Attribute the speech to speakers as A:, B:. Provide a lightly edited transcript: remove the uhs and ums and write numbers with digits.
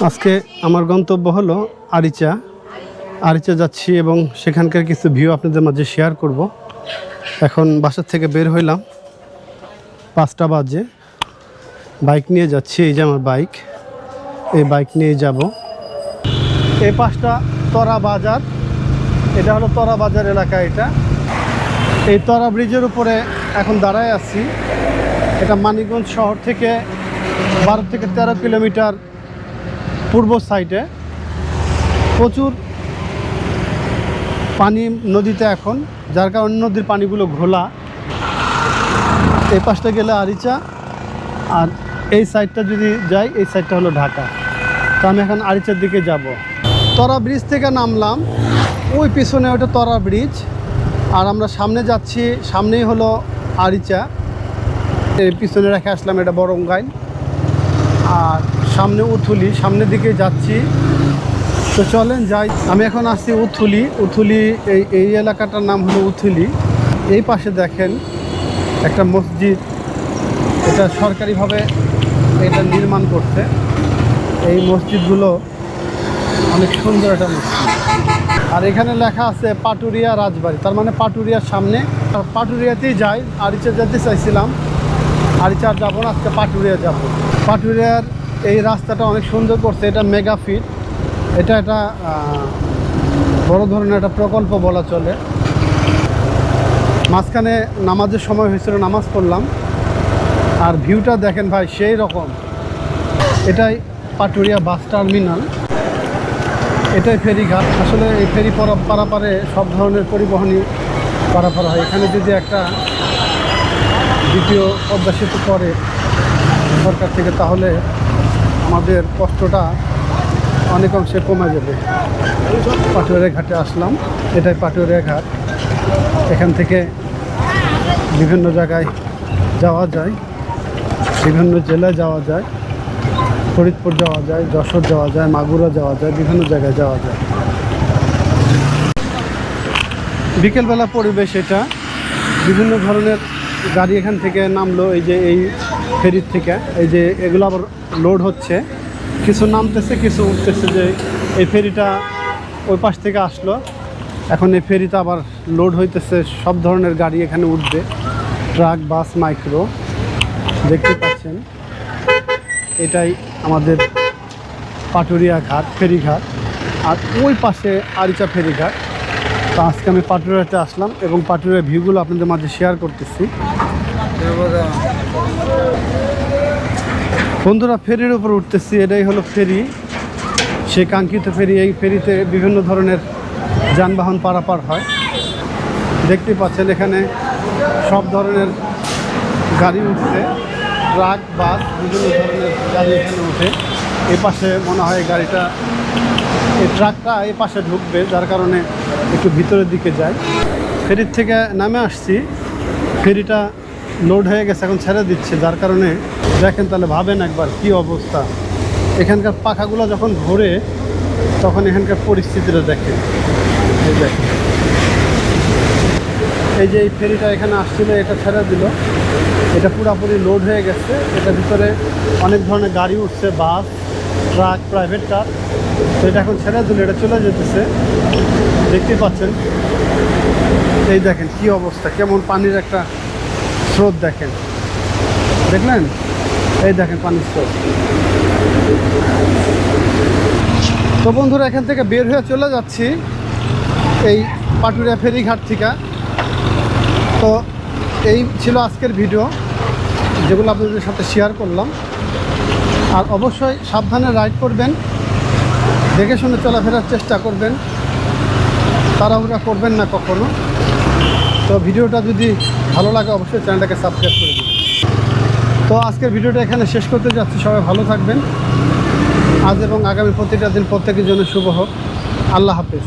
A: আজকে আমার গন্তব্য হলো আরিচা যাচ্ছি এবং সেখানকার কিছু ভিউ আপনাদের মাঝে শেয়ার করব। এখন বাসা থেকে বের হইলাম, 5টা বাজে। বাইক নিয়ে যাচ্ছি, এই যে আমার বাইক, এই বাইক নিয়ে যাব। এই পাশটা তরা বাজার, এটা হলো তরা বাজার এলাকা। এটা এই তরা ব্রিজের উপরে এখন দাঁড়ায় আছি। এটা মানিকগঞ্জ শহর থেকে 12 থেকে 13 কিলোমিটার পূর্ব সাইডে। প্রচুর পানি নদীতে এখন, যার কারণে নদীর পানিগুলো ঘোলা। এই পাশটা গেলে আরিচা, আর এই সাইডটা যদি যাই, এই সাইডটা হলো ঢাকা। তো আমি এখন আরিচার দিকে যাব। তরা ব্রিজ থেকে নামলাম, ওই পিছনে ওটা তরা ব্রিজ, আর আমরা সামনে যাচ্ছি। সামনেই হলো আরিচা। এই পিছনে রেখে আসলাম এটা বরঙ্গাইল, আর সামনে উথুলি, সামনের দিকে যাচ্ছি। তো চলেন যাই। আমি এখন আসছি উথুলি। এই এলাকাটার নাম হলো উথুলি। এই পাশে দেখেন একটা মসজিদ, এটা সরকারিভাবে এটা নির্মাণ করছে। এই মসজিদগুলো অনেক সুন্দর একটা মসজিদ। আর এখানে লেখা আছে পাটুরিয়া রাজবাড়ি, তার মানে পাটুরিয়ার সামনে। পাটুরিয়াতেই যাই, আরিচা যেতে চাইছিলাম, আরিচা আর যাবো না, আজকে পাটুরিয়া যাব। পাটুরিয়ার এই রাস্তাটা অনেক সুন্দর করছে, এটা মেগা ফিট। এটা একটা বড় ধরনের একটা প্রকল্প বলা চলে। মাঝখানে নামাজের সময় হয়েছিল, নামাজ পড়লাম। আর ভিউটা দেখেন ভাই, সেই রকম। এটাই পাটুরিয়া বাস টার্মিনাল, এটাই ফেরিঘাট। আসলে এই ফেরি পারাপারে সব ধরনের পরিবহনই পারাপার হয়। এখানে যদি একটা দ্বিতীয় পদ্মা সেতু করে সরকার থেকে, তাহলে আমাদের কষ্টটা অনেক অংশে কমে যাবে। পাটুরিয়া ঘাটে আসলাম, এটাই পাটুরিয়া ঘাট। এখান থেকে বিভিন্ন জায়গায় যাওয়া যায়, বিভিন্ন জেলায় যাওয়া যায়, ফরিদপুর যাওয়া যায়, যশোর যাওয়া যায়, মাগুরা যাওয়া যায়, বিভিন্ন জায়গায় যাওয়া যায়। বিকেলবেলা পরিবেশ এটা, বিভিন্ন ধরনের গাড়ি এখান থেকে নামলো। এই যে এই ফেরির থেকে, এই যে এগুলো আবার লোড হচ্ছে, কিছু নামতেছে, কিছু উঠতেছে। যে এই ফেরিটা ওই পাশ থেকে আসলো, এখন এই ফেরিটা আবার লোড হইতেছে। সব ধরনের গাড়ি এখানে উঠবে, ট্রাক, বাস, মাইক্রো। দেখতে পাচ্ছেন এটাই আমাদের পাটুরিয়া ঘাট, ফেরিঘাট। আর ওই পাশে আরিচা ফেরিঘাট। তো আজকে আমি পাটুরিয়াতে আসলাম এবং পাটুরিয়ার ভিউগুলো আপনাদের মাঝে শেয়ার করতেছি। বন্ধুরা, ফেরির উপর উঠতেছি, এটাই হলো ফেরি, সে কাঙ্ক্ষিত ফেরি। এই ফেরিতে বিভিন্ন ধরনের যানবাহন পারাপার হয়। দেখতে পাচ্ছেন এখানে সব ধরনের গাড়ি উঠছে, ট্রাক, বাস, বিভিন্ন ধরনের গাড়ি এখানে উঠে। এই পাশে মনে হয় গাড়িটা, এই ট্রাকটা এই পাশে ঢুকবে, যার কারণে একটু ভিতরের দিকে যায়। ফেরির থেকে নামে আসছি, ফেরিটা লোড হয়ে গেছে, এখন ছেড়ে দিচ্ছে, যার কারণে দেখেন, তাহলে ভাবেন একবার কি অবস্থা। এখানকার পাখাগুলো যখন ঘোরে তখন এখানকার পরিস্থিতিটা দেখেন। এই দেখেন, এই যে এই ফেরিটা এখানে আসছিল, এটা ছেড়ে দিল, এটা পুরোপুরি লোড হয়ে গেছে। এটার ভিতরে অনেক ধরনের গাড়ি উঠছে, বাস, ট্রাক, প্রাইভেট কার। তো এটা এখন ছেড়ে দিল, এটা চলে যেতেছে। দেখতেই পাচ্ছেন, এই দেখেন কি অবস্থা, কেমন পানির একটা স্রোত দেখেন, দেখলেন? এই দেখেন পানির স্রোত। তো বন্ধুরা, এখান থেকে বের হয়ে চলে যাচ্ছি এই পাটুরিয়া ফেরিঘাট থেকে। তো এই ছিল আজকের ভিডিও, যেগুলো আপনাদের সাথে শেয়ার করলাম। আর অবশ্যই সাবধানে রাইড করবেন, দেখে শুনে চলাফেরার চেষ্টা করবেন, তাড়াহুড়া করবেন না কখনো। তো ভিডিওটা যদি ভালো লাগে অবশ্যই চ্যানেলটাকে সাবস্ক্রাইব করে দিন। তো আজকের ভিডিওটা এখানে শেষ করতে যাচ্ছি। সবাই ভালো থাকবেন। আজ এবং আগামী প্রতিটা দিন প্রত্যেকের জন্য শুভ হোক। আল্লাহ হাফেজ।